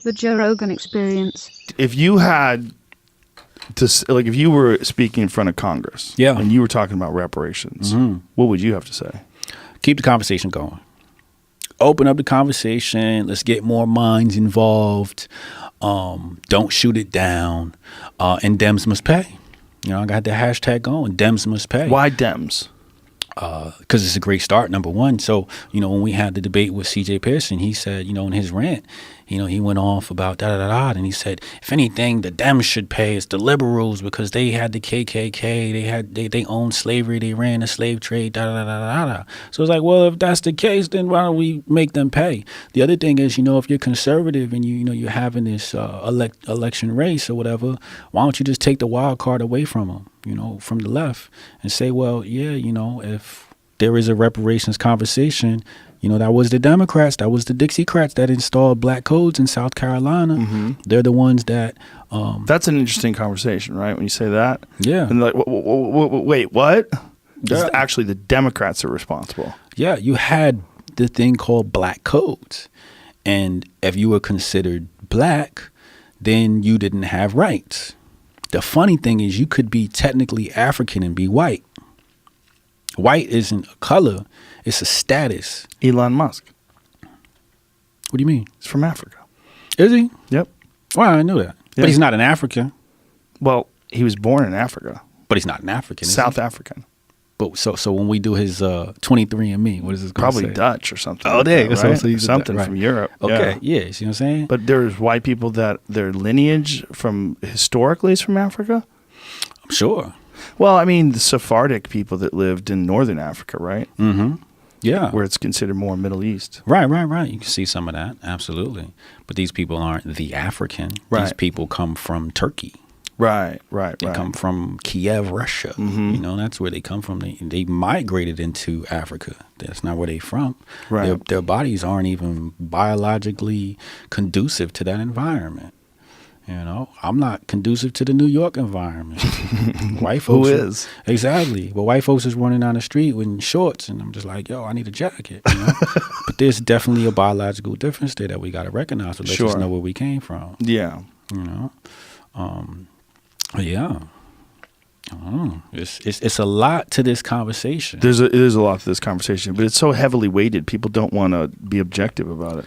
The Joe Rogan Experience. If you had like if you were speaking in front of Congress, and you were talking about reparations, what would you have to say? Keep the conversation going. Open up the conversation. Let's get more minds involved. Don't shoot it down. And Dems must pay. You know, I got the hashtag going. Dems must pay. Why Dems? Because it's a great start, number one. So, you know, when we had the debate with C.J. Pearson, he said, you know, in his rant, you know, he went off about da-da-da-da, and he said, if anything, the Dems should pay. It's the liberals because they had the KKK, they owned slavery, they ran the slave trade, da-da-da-da-da. So it's like, well, if that's the case, then why don't we make them pay? The other thing is, you know, if you're conservative and you know, you're having this election race or whatever, why don't you just take the wild card away from them, you know, from the left and say, well, yeah, you know, if there is a reparations conversation, you know, that was the Democrats, that was the Dixiecrats that installed black codes in South Carolina. They're the ones that... That's an interesting conversation, right? When you say that. Yeah. And like, wait, what? It's actually the Democrats are responsible. Yeah, you had the thing called black codes. And if you were considered black, then you didn't have rights. The funny thing is you could be technically African and be white. White isn't a color, it's a status. Elon Musk. What do you mean? He's from Africa. Is he? Yep. Well, I knew that. Yeah. But he's not an African. Well, he was born in Africa. But he's not an African. South African. But so when we do his 23andMe, what is this going to say? Probably Dutch or something. Oh, like there. That, right? So something right. from Europe. Okay. Yeah. You see what I'm saying? But there's white people that their lineage from historically is from Africa. I'm sure. Well, I mean, the Sephardic people that lived in northern Africa, right? Mm-hmm. Yeah. Where it's considered more Middle East. Right. You can see some of that. Absolutely. But these people aren't the African. Right. These people come from Turkey. Right. They come from Kiev, Russia. You know, that's where they come from. They migrated into Africa. That's not where they're from. Right. Their bodies aren't even biologically conducive to that environment. You know, I'm not conducive to the New York environment. White folks Who is? Exactly. But white folks is running down the street with shorts, and I'm just like, yo, I need a jacket. You know? But there's definitely a biological difference there that we got to recognize to let us know where we came from. Yeah. You know? Yeah. It's a lot to this conversation. There's a lot to this conversation, but it's so heavily weighted. People don't want to be objective about it.